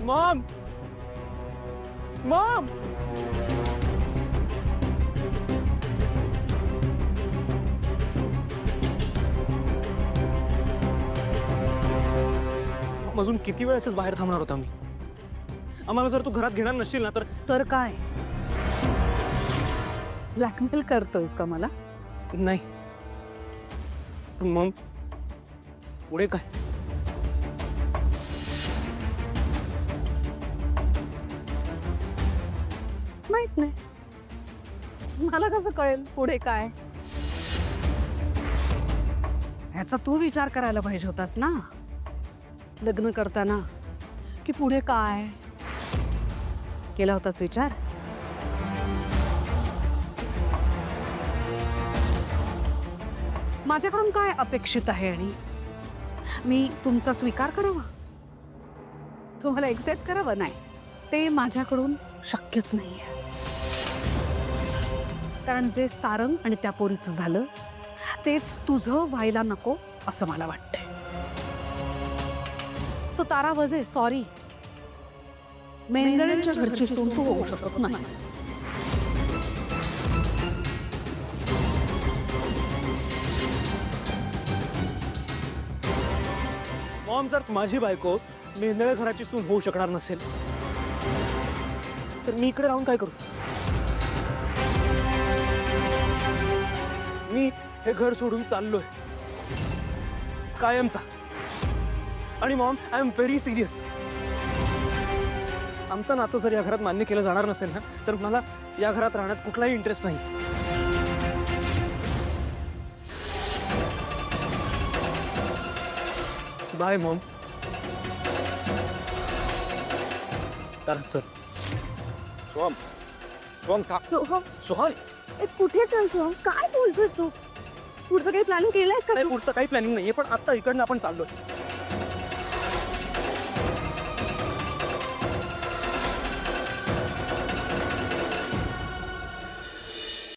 Maugham Maugham अजून किती वेळ असंच बाहेर थांबणार होता मी? आम्हाला जर तू घरात घेणार नसशील ना तर काय ब्लॅकमेल करतोयस का मला? नाही. मग पुढे काय? माहित नाही. मला कसं कळेल पुढे काय? ह्याचा तू विचार करायला पाहिजे होतास ना लग्न करताना, की पुढे काय केला होतास विचार? माझ्याकडून काय अपेक्षित आहे आणि मी तुमचा स्वीकार करावा, तुम्हाला एक्सेप्ट करावं? नाही, ते माझ्याकडून शक्यच नाहीये. कारण जे सारंग आणि त्या पोरीचं झालं तेच तुझं व्हायला नको असं मला वाटतंय. सो तारा वजे, सॉरी, मेंदळ्यांच्या घरची सून तू होऊ शकत नाहीस. मॉम, जर माझी बायको मेंदळे घराची सून होऊ शकणार नसेल तर मी इकडे राहून काय करू? मी हे घर सोडून चाललोय कायमचा. आणि Maugham, I am very serious. आमचं नातं जर या घरात मान्य केलं जाणार नसेल ना तर मला या घरात राहण्यात कुठलाही इंटरेस्ट नाही. Bye mom. चल. सोहम, सोहम का? सोहम, कुठे चालतो? काय बोलतोय तू? पुढचं काही प्लॅनिंग केलंयस का? नाही, पुढचं काही प्लॅनिंग नाहीये, पण आता इकडनं आपण चाललोय.